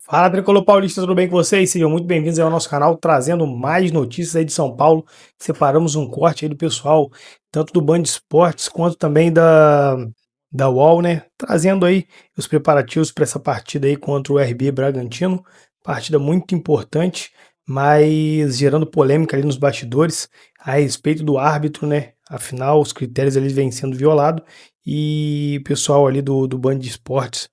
Fala, Tricolor Paulista, tudo bem com vocês? Sejam muito bem-vindos ao nosso canal, trazendo mais notícias aí de São Paulo. Separamos um corte aí do pessoal, tanto do Band Esportes quanto também da UOL, né? Trazendo aí os preparativos para essa partida aí contra o RB Bragantino. Partida muito importante, mas gerando polêmica ali nos bastidores a respeito do árbitro, né? Afinal, os critérios eles vêm sendo violados e o pessoal ali do Band Esportes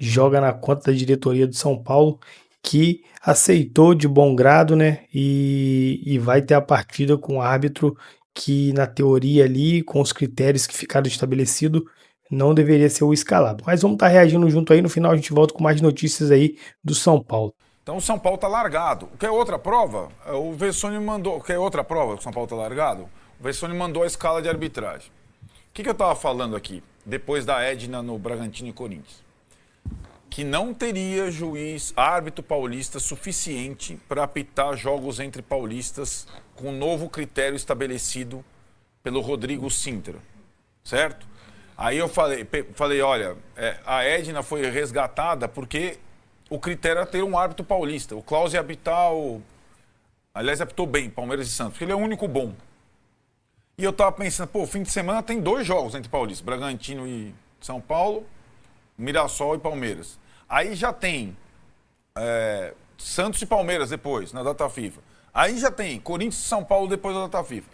joga na conta da diretoria de São Paulo, que aceitou de bom grado, né? E vai ter a partida com o árbitro que, na teoria ali, com os critérios que ficaram estabelecidos, não deveria ser o escalado. Mas vamos estar reagindo junto aí. No final a gente volta com mais notícias aí do São Paulo. Então o São Paulo está largado. Quer outra prova? O Vessone mandou. Quer outra prova que o São Paulo está largado? O Vessone mandou a escala de arbitragem. O que eu estava falando aqui, depois da Edna no Bragantino e Corinthians? Que não teria juiz, árbitro paulista suficiente para apitar jogos entre paulistas com o novo critério estabelecido pelo Rodrigo Sintra, certo? Aí eu falei olha, a Edna foi resgatada porque o critério era ter um árbitro paulista. O Klaus ia apitar Aliás, apitou bem, Palmeiras e Santos, porque ele é o único bom. E eu tava pensando, fim de semana tem 2 jogos entre paulistas, Bragantino e São Paulo, Mirassol e Palmeiras. Aí já tem Santos e Palmeiras depois, na data FIFA. Aí já tem Corinthians e São Paulo depois da data FIFA.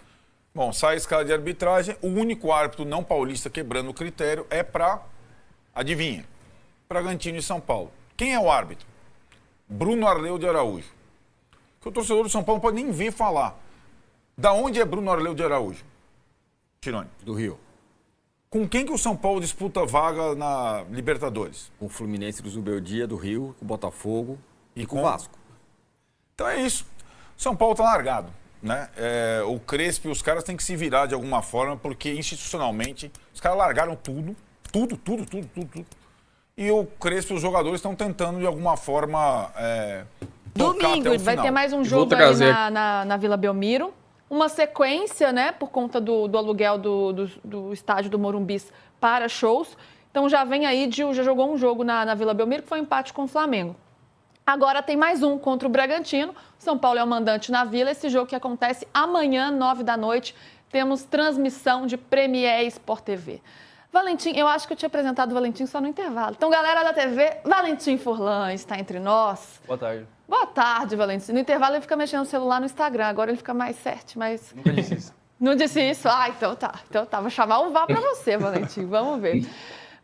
Bom, sai a escala de arbitragem, o único árbitro não paulista quebrando o critério é para, adivinha, Bragantino e São Paulo. Quem é o árbitro? Bruno Arleu de Araújo. Que o torcedor do São Paulo não pode nem ver falar. Da onde é Bruno Arleu de Araújo? Tirone. Do Rio. Com quem que o São Paulo disputa vaga na Libertadores? Com o Fluminense do Zubeldia, do Rio, com o Botafogo e com o Vasco. Então é isso. São Paulo está largado, né? O Crespo e os caras têm que se virar de alguma forma, porque institucionalmente os caras largaram tudo. E o Crespo e os jogadores estão tentando de alguma forma Domingo vai ter mais um jogo aí na Vila Belmiro. Uma sequência, né, por conta do aluguel do estádio do Morumbi para shows. Então já vem aí, já jogou um jogo na Vila Belmiro, que foi um empate com o Flamengo. Agora tem mais um contra o Bragantino. São Paulo é o mandante na Vila. Esse jogo que acontece amanhã, 9 da noite. Temos transmissão de Premier Sport TV. Valentim, eu acho que eu tinha apresentado o Valentim só no intervalo. Então, galera da TV, Valentim Furlan está entre nós. Boa tarde. Boa tarde, Valentim. No intervalo ele fica mexendo no celular no Instagram, agora ele fica mais certo, mas... Nunca disse isso. Não disse isso? Ah, então tá. Então tá, vou chamar o VAR pra você, Valentim. Vamos ver.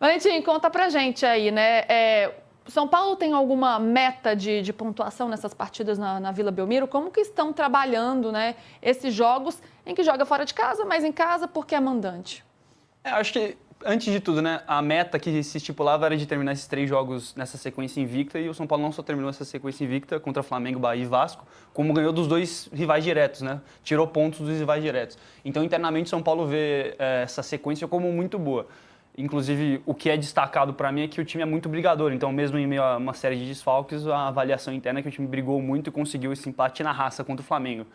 Valentim, conta pra gente aí, né? São Paulo tem alguma meta de pontuação nessas partidas na Vila Belmiro? Como que estão trabalhando, né, esses jogos em que joga fora de casa, mas em casa porque é mandante? Acho que, antes de tudo, né, a meta que se estipulava era de terminar esses 3 jogos nessa sequência invicta, e o São Paulo não só terminou essa sequência invicta contra Flamengo, Bahia e Vasco, como ganhou dos 2 rivais diretos, né? Tirou pontos dos rivais diretos. Então, internamente, o São Paulo vê essa sequência como muito boa. Inclusive, o que é destacado para mim é que o time é muito brigador. Então, mesmo em meio a uma série de desfalques, a avaliação interna é que o time brigou muito e conseguiu esse empate na raça contra o Flamengo.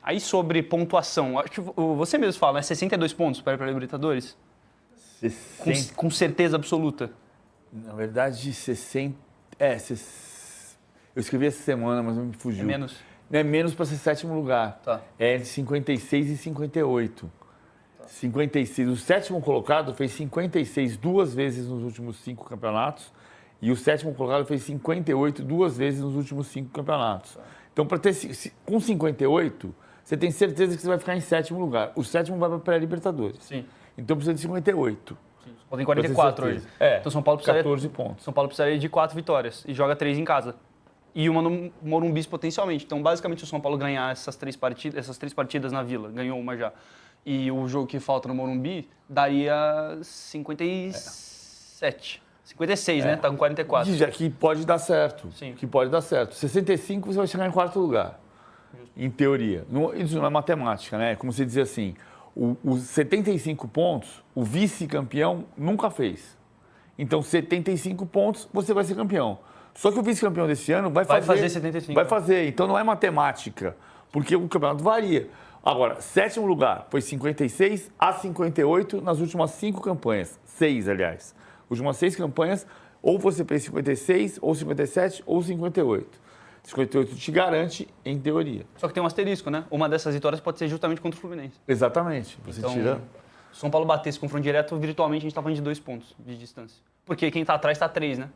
Aí, sobre pontuação, acho que você mesmo fala, né? 62 pontos para ir para a Libertadores? Com certeza absoluta. Na verdade, 60... Eu escrevi essa semana, mas não me fugiu. É menos? É menos para ser 7º lugar. Tá. É entre 56 e 58. 56. O 7º colocado fez 56 2 vezes nos últimos 5 campeonatos. E o 7º colocado fez 58 2 vezes nos últimos 5 campeonatos. Então, para ter com 58, você tem certeza que você vai ficar em 7º lugar. O 7º vai para a pré-Libertadores. Sim. Então, precisa de 58. Sim. São Paulo tem 44 hoje. Então, São Paulo precisaria, 14 pontos. São Paulo precisaria de 4 vitórias e joga 3 em casa. E uma no Morumbi potencialmente. Então, basicamente, se o São Paulo ganhar essas 3 partidas na Vila, ganhou uma já, e o jogo que falta no Morumbi, daria 57. 56, né? Tá com 44. Que pode dar certo. Sim. Que pode dar certo. 65 você vai chegar em 4º lugar. Em teoria. Isso não é matemática, né? É como você dizer assim, os 75 pontos, o vice-campeão nunca fez. Então, 75 pontos, você vai ser campeão. Só que o vice-campeão desse ano vai fazer 75. Vai fazer. Então, não é matemática, porque o campeonato varia. Agora, 7º lugar foi 56 a 58 nas últimas 5 campanhas. 6, aliás. Últimas 6 campanhas, Ou você fez 56, ou 57, ou 58. 58 te garante, em teoria. Só que tem um asterisco, né? Uma dessas vitórias pode ser justamente contra o Fluminense. Exatamente. Você então, tira... se o São Paulo batesse confronto direto, virtualmente a gente tá falando de 2 pontos de distância. Porque quem tá atrás tá 3, né?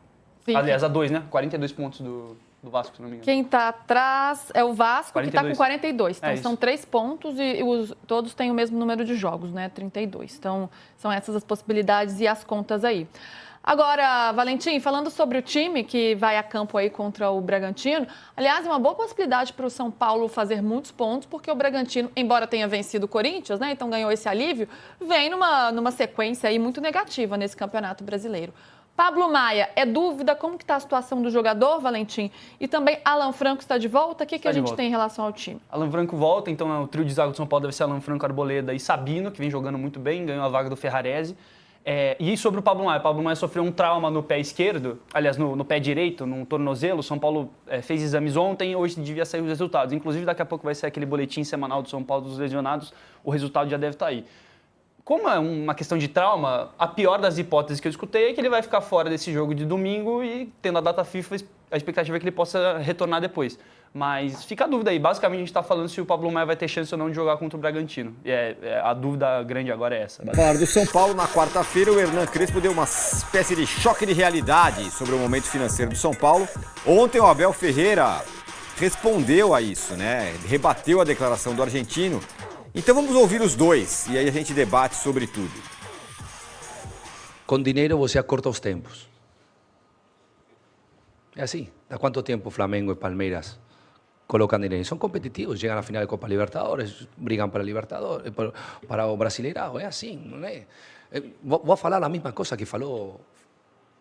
Sim. Aliás, a 2, né? 42 pontos do Vasco, se não me engano. Quem tá atrás é o Vasco, 42. Que tá com 42. Então, são 3 pontos e todos têm o mesmo número de jogos, né? 32. Então, são essas as possibilidades e as contas aí. Agora, Valentim, falando sobre o time que vai a campo aí contra o Bragantino, aliás, é uma boa possibilidade para o São Paulo fazer muitos pontos, porque o Bragantino, embora tenha vencido o Corinthians, né, então ganhou esse alívio, vem numa sequência aí muito negativa nesse Campeonato Brasileiro. Pablo Maia, é dúvida como que está a situação do jogador, Valentim? E também Alan Franco está de volta? O que a gente tem em relação ao time? Alan Franco volta, então o trio de zaga do São Paulo deve ser Alan Franco, Arboleda e Sabino, que vem jogando muito bem, ganhou a vaga do Ferrarese. E sobre o Pablo Maia sofreu um trauma no pé esquerdo, aliás, no pé direito, no tornozelo. O São Paulo fez exames ontem, hoje devia sair os resultados. Inclusive, daqui a pouco vai ser aquele boletim semanal do São Paulo dos lesionados, o resultado já deve estar aí. Como é uma questão de trauma, a pior das hipóteses que eu escutei é que ele vai ficar fora desse jogo de domingo e, tendo a data FIFA, a expectativa é que ele possa retornar depois. Mas fica a dúvida aí. Basicamente, a gente está falando se o Pablo Maia vai ter chance ou não de jogar contra o Bragantino. A dúvida grande agora é essa. Falar do São Paulo, na quarta-feira, o Hernan Crespo deu uma espécie de choque de realidade sobre o momento financeiro do São Paulo. Ontem, o Abel Ferreira respondeu a isso, né? Rebateu a declaração do argentino. Então vamos ouvir os dois e aí a gente debate sobre tudo. Com dinheiro você acorta os tempos. É assim. ¿Há quanto tempo Flamengo e Palmeiras colocam dinheiro? São competitivos, chegam à final da Copa Libertadores, brigam para Libertadores, para o Brasileirão. É assim, não é? Vou falar a mesma coisa que falou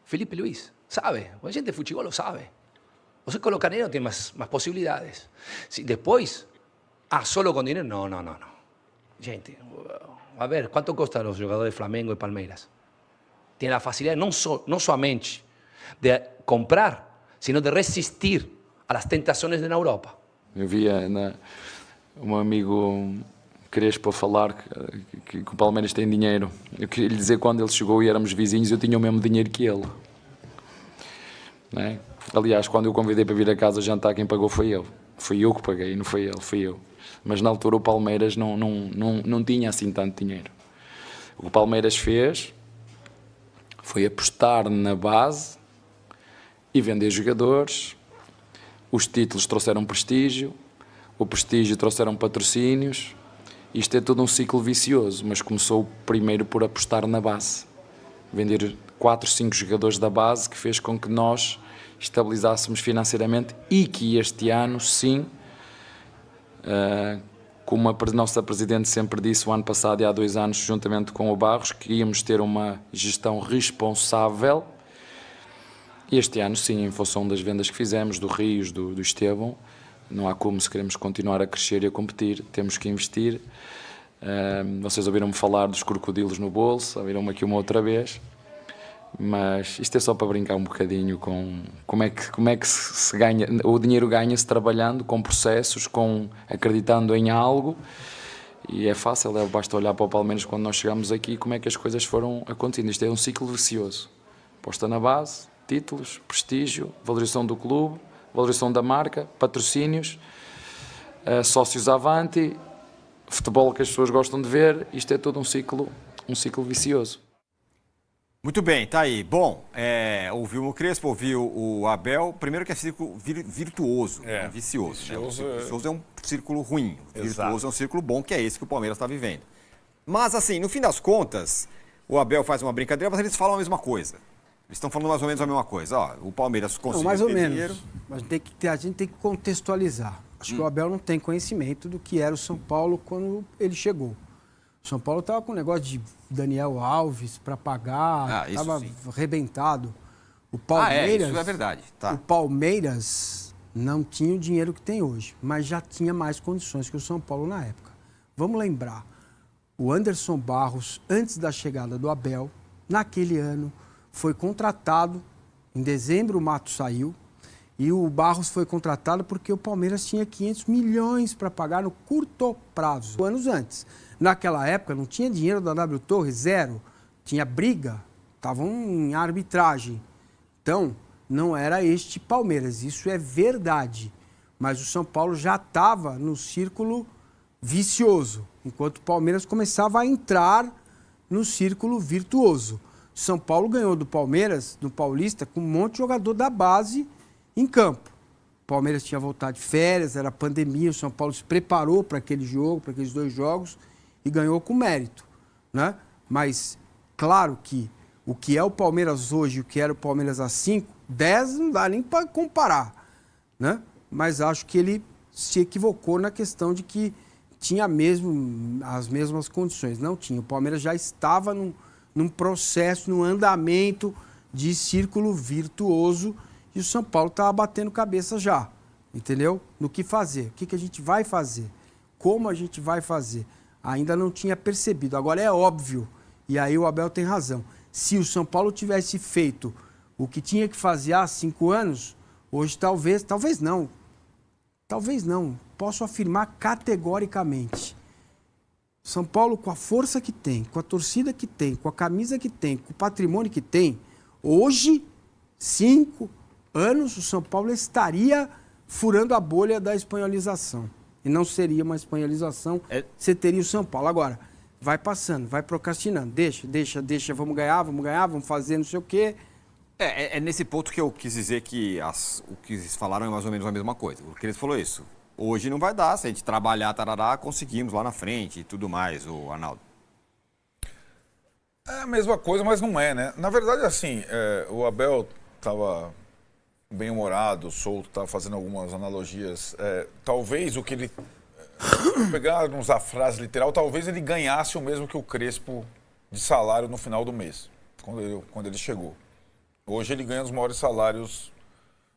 Felipe Luiz. Sabe? A gente de futebol lo sabe. Você coloca dinheiro tem mais possibilidades. Depois, solo com dinheiro? Não. Gente, a ver, quanto custam os jogadores de Flamengo e Palmeiras? Tem a facilidade não somente de comprar, sino de resistir às tentações na Europa. Eu via um amigo Crespo falar que o Palmeiras tem dinheiro. Eu queria lhe dizer, quando ele chegou e éramos vizinhos, eu tinha o mesmo dinheiro que ele. Não é? Aliás, quando eu convidei para vir a casa jantar, quem pagou foi ele. Fui eu que paguei, não foi ele, fui eu. Mas na altura o Palmeiras não tinha assim tanto dinheiro. O que o Palmeiras fez foi apostar na base e vender jogadores. Os títulos trouxeram prestígio, o prestígio trouxeram patrocínios. Isto é todo um ciclo vicioso, mas começou primeiro por apostar na base. Vender 4, 5 jogadores da base, que fez com que nós estabilizássemos financeiramente e que este ano, sim, como a nossa Presidente sempre disse o ano passado e há 2 anos, juntamente com o Barros, que íamos ter uma gestão responsável. E este ano, sim, em função das vendas que fizemos, do Rios, do Estevão, não há como, se queremos continuar a crescer e a competir, temos que investir. Vocês ouviram-me falar dos crocodilos no bolso, ouviram-me aqui uma outra vez. Mas isto é só para brincar um bocadinho com como é que se ganha. O dinheiro ganha-se trabalhando, com processos, acreditando em algo. E é fácil, basta olhar para o Palmeiras quando nós chegamos aqui, como é que as coisas foram acontecendo. Isto é um ciclo vicioso. Posta na base, títulos, prestígio, valorização do clube, valorização da marca, patrocínios, sócios avante, futebol que as pessoas gostam de ver. Isto é todo um ciclo vicioso. Muito bem, tá aí. Bom, ouviu o Crespo, ouviu o Abel. Primeiro que é círculo virtuoso, não vicioso. Vicioso é um círculo ruim. Virtuoso é um círculo bom, que é esse que o Palmeiras está vivendo. Mas, assim, no fim das contas, o Abel faz uma brincadeira, mas eles falam a mesma coisa. Eles estão falando mais ou menos a mesma coisa. Ó, o Palmeiras conseguiu mais ou dinheiro. menos. Mas a gente tem que contextualizar. Acho que o Abel não tem conhecimento do que era o São Paulo quando ele chegou. O São Paulo estava com um negócio de Daniel Alves para pagar, estava arrebentado. O Palmeiras, isso é verdade. Tá. O Palmeiras não tinha o dinheiro que tem hoje, mas já tinha mais condições que o São Paulo na época. Vamos lembrar, o Anderson Barros, antes da chegada do Abel, naquele ano, foi contratado, em dezembro o Mato saiu, e o Barros foi contratado porque o Palmeiras tinha 500 milhões para pagar no curto prazo, anos antes. Naquela época não tinha dinheiro da W Torre, zero. Tinha briga, estavam em arbitragem. Então, não era este Palmeiras, isso é verdade. Mas o São Paulo já estava no círculo vicioso, enquanto o Palmeiras começava a entrar no círculo virtuoso. O São Paulo ganhou do Palmeiras, do Paulista, com um monte de jogador da base em campo. O Palmeiras tinha voltado de férias, era pandemia, o São Paulo se preparou para aquele jogo, para aqueles 2 jogos e ganhou com mérito, né? Mas, claro que o que é o Palmeiras hoje e o que era o Palmeiras há 5, 10 não dá nem para comparar, né? Mas acho que ele se equivocou na questão de que tinha mesmo as mesmas condições. Não tinha. O Palmeiras já estava num processo, num andamento de círculo virtuoso e o São Paulo estava batendo cabeça já, entendeu? No que fazer, o que a gente vai fazer, como a gente vai fazer. Ainda não tinha percebido. Agora é óbvio, e aí o Abel tem razão. Se o São Paulo tivesse feito o que tinha que fazer há 5 anos, hoje talvez não, posso afirmar categoricamente. São Paulo, com a força que tem, com a torcida que tem, com a camisa que tem, com o patrimônio que tem, hoje, 5 anos, o São Paulo estaria furando a bolha da espanholização. E não seria uma espanholização, você teria o São Paulo. Agora, vai passando, vai procrastinando, deixa, vamos ganhar, vamos fazer não sei o quê. É nesse ponto que eu quis dizer que o que eles falaram é mais ou menos a mesma coisa. O que eles falou isso. Hoje não vai dar, se a gente trabalhar, tarará, conseguimos lá na frente e tudo mais, o Arnaldo. É a mesma coisa, mas não é, né? Na verdade, assim, o Abel estava bem-humorado, solto, estava fazendo algumas analogias. Talvez o que ele... pegarmos a frase literal, talvez ele ganhasse o mesmo que o Crespo de salário no final do mês, quando ele chegou. Hoje ele ganha os maiores salários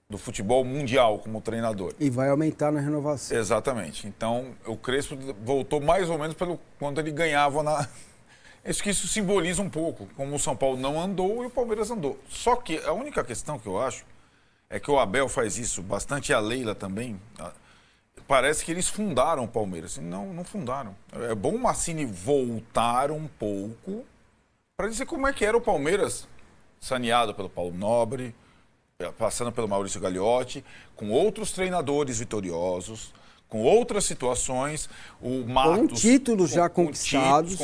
do futebol mundial como treinador. E vai aumentar na renovação. Exatamente. Então, o Crespo voltou mais ou menos pelo quanto ele ganhava na... Acho que isso simboliza um pouco como o São Paulo não andou e o Palmeiras andou. Só que a única questão que eu acho é que o Abel faz isso bastante, e a Leila também. Parece que eles fundaram o Palmeiras. Não fundaram. É bom o Massini voltar um pouco para dizer como é que era o Palmeiras, saneado pelo Paulo Nobre, passando pelo Maurício Gagliotti, com outros treinadores vitoriosos, com outras situações, o Matos... Com títulos já conquistados.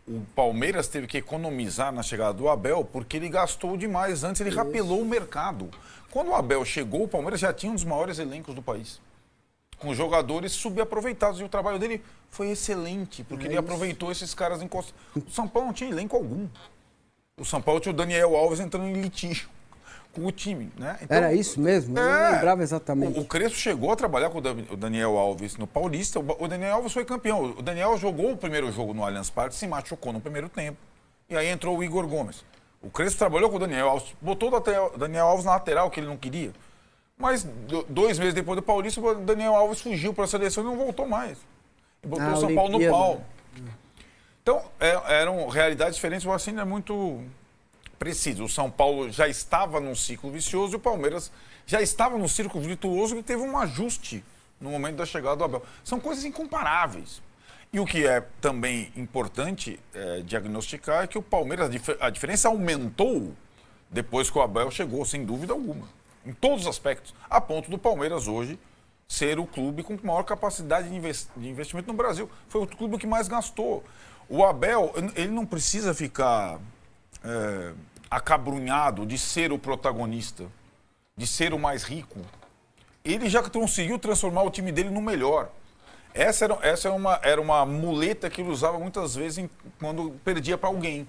O Palmeiras teve que economizar na chegada do Abel porque ele gastou demais antes, ele rapelou o mercado. Quando o Abel chegou, o Palmeiras já tinha um dos maiores elencos do país, com jogadores subaproveitados, e o trabalho dele foi excelente, porque ele aproveitou esses caras encostados. O São Paulo não tinha elenco algum. O São Paulo tinha o Daniel Alves entrando em litígio com o time, né? Então, era isso mesmo? Eu não lembrava exatamente. O Crespo chegou a trabalhar com o Daniel Alves no Paulista. O Daniel Alves foi campeão. O Daniel jogou o primeiro jogo no Allianz Parque, se machucou no primeiro tempo. E aí entrou o Igor Gomes. O Crespo trabalhou com o Daniel Alves, botou o Daniel Alves na lateral, que ele não queria. Mas 2 meses depois do Paulista, o Daniel Alves fugiu para a seleção e não voltou mais. E botou o São Paulo no pau. Então, eram realidades diferentes. O Assine é muito preciso. O São Paulo já estava num ciclo vicioso e o Palmeiras já estava num círculo virtuoso que teve um ajuste no momento da chegada do Abel. São coisas incomparáveis. E o que é também importante diagnosticar é que o Palmeiras, a diferença aumentou depois que o Abel chegou, sem dúvida alguma. Em todos os aspectos. A ponto do Palmeiras hoje ser o clube com maior capacidade de investimento no Brasil. Foi o clube que mais gastou. O Abel, ele não precisa ficar acabrunhado de ser o protagonista, de ser o mais rico. Ele já conseguiu transformar o time dele no melhor. Essa era uma muleta que ele usava muitas vezes quando perdia para alguém.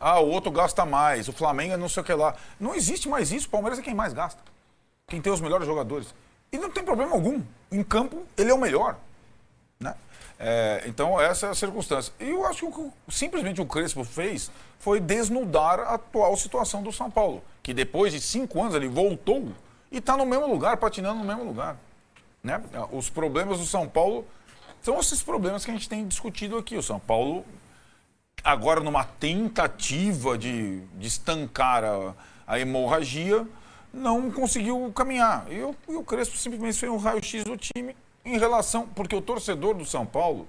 O outro gasta mais, o Flamengo é não sei o que lá. Não existe mais isso, o Palmeiras é quem mais gasta. Quem tem os melhores jogadores. E não tem problema algum. Em campo, ele é o melhor. Né? Então, essa é a circunstância. E eu acho que simplesmente o Crespo fez foi desnudar a atual situação do São Paulo. Que depois de 5 anos ele voltou e está no mesmo lugar, patinando no mesmo lugar. Né? Os problemas do São Paulo são esses problemas que a gente tem discutido aqui. O São Paulo, agora numa tentativa de estancar a hemorragia, não conseguiu caminhar. E o Crespo simplesmente fez um raio-x do time em relação... Porque o torcedor do São Paulo,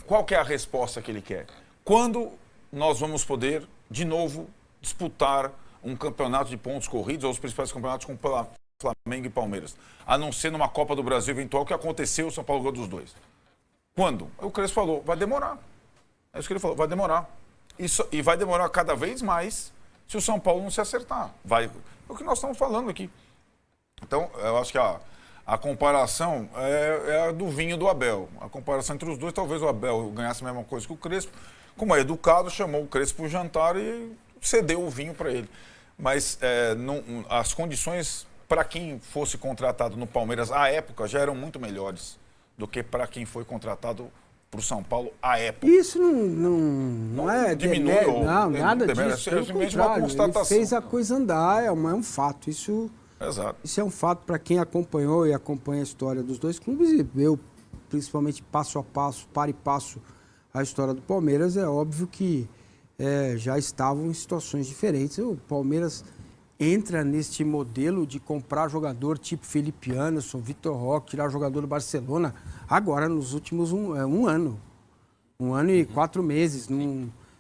qual que é a resposta que ele quer? Quando nós vamos poder, de novo, disputar um campeonato de pontos corridos ou os principais campeonatos com Flamengo e Palmeiras, a não ser numa Copa do Brasil eventual que aconteceu, o São Paulo ganhou dos dois. Quando? O Crespo falou, vai demorar. É isso que ele falou, vai demorar. E vai demorar cada vez mais se o São Paulo não se acertar. É o que nós estamos falando aqui. Então, eu acho que a comparação é a do vinho do Abel. A comparação entre os dois, talvez o Abel ganhasse a mesma coisa que o Crespo. Como é educado, chamou o Crespo para o jantar e cedeu o vinho para ele. Mas as condições para quem fosse contratado no Palmeiras à época já eram muito melhores do que para quem foi contratado para o São Paulo à época. Isso não é diminui ou nada disso. É simplesmente uma constatação. Ele fez a coisa andar, é um fato. Isso é um fato para quem acompanhou e acompanha a história dos dois clubes e viu principalmente passo a passo, para e passo a história do Palmeiras. É óbvio que já estavam em situações diferentes. O Palmeiras entra neste modelo de comprar jogador tipo Felipe Anderson, Vitor Roque, tirar jogador do Barcelona, agora nos últimos um ano. 1 ano e 4 meses.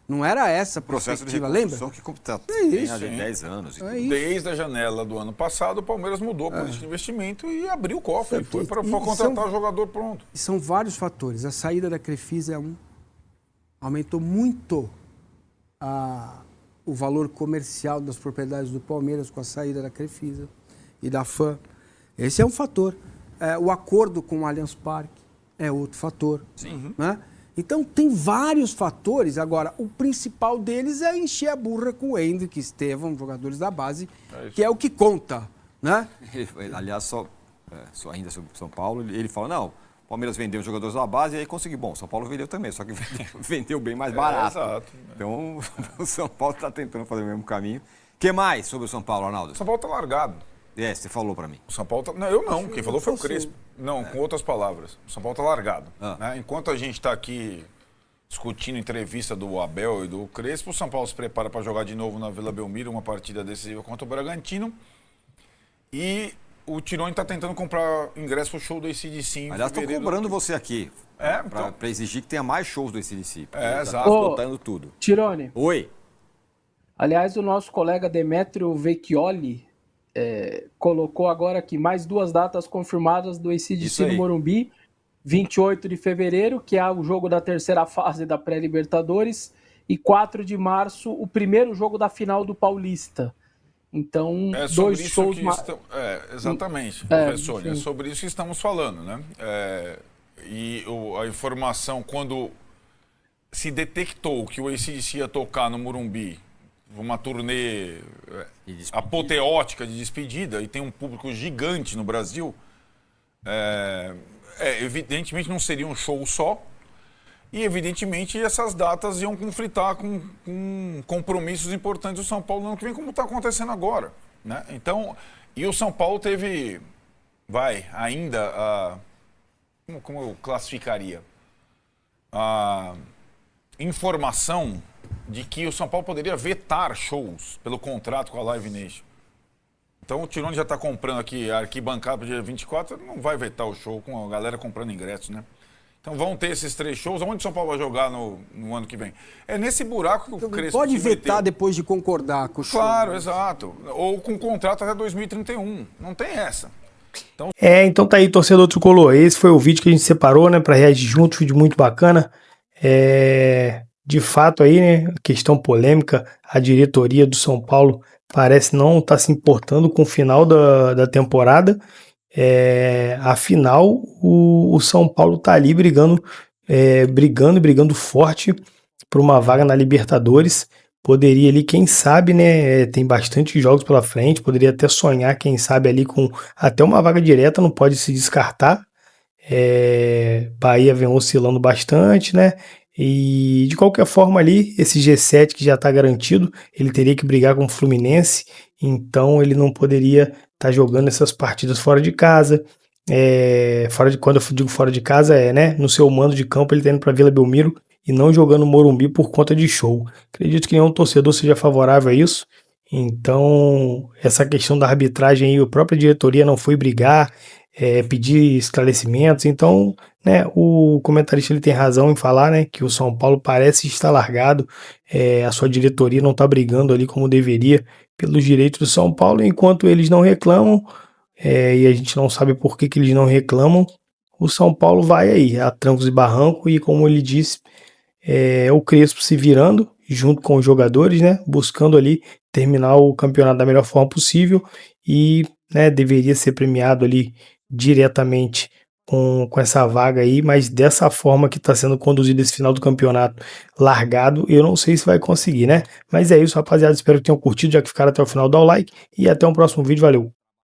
Não era essa a perspectiva, lembra? Que tem há 10 anos. Desde a janela do ano passado, o Palmeiras mudou a política de investimento e abriu o cofre. Foi para contratar o jogador pronto. E são vários fatores. A saída da Crefisa aumentou muito o valor comercial das propriedades do Palmeiras com a saída da Crefisa e da FAM. Esse é um fator. O acordo com o Allianz Parque é outro fator. Sim. Né? Então, tem vários fatores. Agora, o principal deles é encher a burra com o Hendrick, Estevão, jogadores da base, que é o que conta. Né? Aliás, ainda sobre o São Paulo, ele fala, não, o Palmeiras vendeu os jogadores da base e aí conseguiu. Bom, o São Paulo vendeu também, só que vendeu bem mais barato. Exato. Então, o São Paulo está tentando fazer o mesmo caminho. O que mais sobre o São Paulo, Arnaldo? O São Paulo está largado. Você falou para mim. O São Paulo não, eu não. Quem falou foi o Crespo. Não, com outras palavras. O São Paulo está largado. Né? Enquanto a gente está aqui discutindo entrevista do Abel e do Crespo, o São Paulo se prepara para jogar de novo na Vila Belmiro, uma partida decisiva contra o Bragantino. E o Tironi está tentando comprar ingresso para o show do AC/DC. Aliás, estão cobrando você aqui. Para exigir que tenha mais shows do AC/DC. Exato. Esgotando tudo. Tironi. Oi. Aliás, o nosso colega Demetrio Vecchioli colocou agora aqui mais 2 datas confirmadas do AC/DC no Morumbi. 28 de fevereiro, que é o jogo da terceira fase da pré-Libertadores, e 4 de março, o primeiro jogo da final do Paulista. Então, 2 shows... Exatamente, professor. É sobre isso que estamos falando, né? E a informação, quando se detectou que o AC/DC ia tocar no Morumbi, uma turnê apoteótica de despedida, e tem um público gigante no Brasil, evidentemente não seria um show só, e evidentemente essas datas iam conflitar com compromissos importantes do São Paulo no ano que vem, como está acontecendo agora. Né? Então, e o São Paulo teve, como eu classificaria? A informação de que o São Paulo poderia vetar shows pelo contrato com a Live Nation. Então o Tironi já está comprando aqui a arquibancada para o dia 24, não vai vetar o show com a galera comprando ingressos, né? Então vão ter esses 3 shows. Onde o São Paulo vai jogar no ano que vem? É nesse buraco que o Crespo pode vetar depois de concordar com o show. Claro, exato. Ou com contrato até 2031. Não tem essa. Então tá aí, torcedor tricolor. Esse foi o vídeo que a gente separou, né, para reagir junto, vídeo muito bacana. De fato aí, né, questão polêmica, a diretoria do São Paulo parece não estar se importando com o final da temporada. Afinal, o São Paulo tá ali brigando forte por uma vaga na Libertadores. Poderia ali, quem sabe, né, tem bastante jogos pela frente, poderia até sonhar, quem sabe, ali com até uma vaga direta, não pode se descartar. Bahia vem oscilando bastante, né? E de qualquer forma ali, esse G7 que já está garantido, ele teria que brigar com o Fluminense, então ele não poderia estar jogando essas partidas fora de casa. Quando eu digo fora de casa, né, no seu mando de campo ele está indo para Vila Belmiro e não jogando no Morumbi por conta de show. Acredito que nenhum torcedor seja favorável a isso. Então, essa questão da arbitragem aí, a própria diretoria não foi brigar. pedir esclarecimentos. Então, né, o comentarista ele tem razão em falar, né, que o São Paulo parece estar largado, a sua diretoria não está brigando ali como deveria pelos direitos do São Paulo, enquanto eles não reclamam, e a gente não sabe por que eles não reclamam, o São Paulo vai aí, a trancos e barrancos, e como ele disse, o Crespo se virando junto com os jogadores, né, buscando ali terminar o campeonato da melhor forma possível e, né, deveria ser premiado ali diretamente com essa vaga aí, mas dessa forma que está sendo conduzido esse final do campeonato largado, eu não sei se vai conseguir, né? Mas é isso, rapaziada, espero que tenham curtido, já que ficaram até o final, dá o like e até um próximo vídeo, valeu!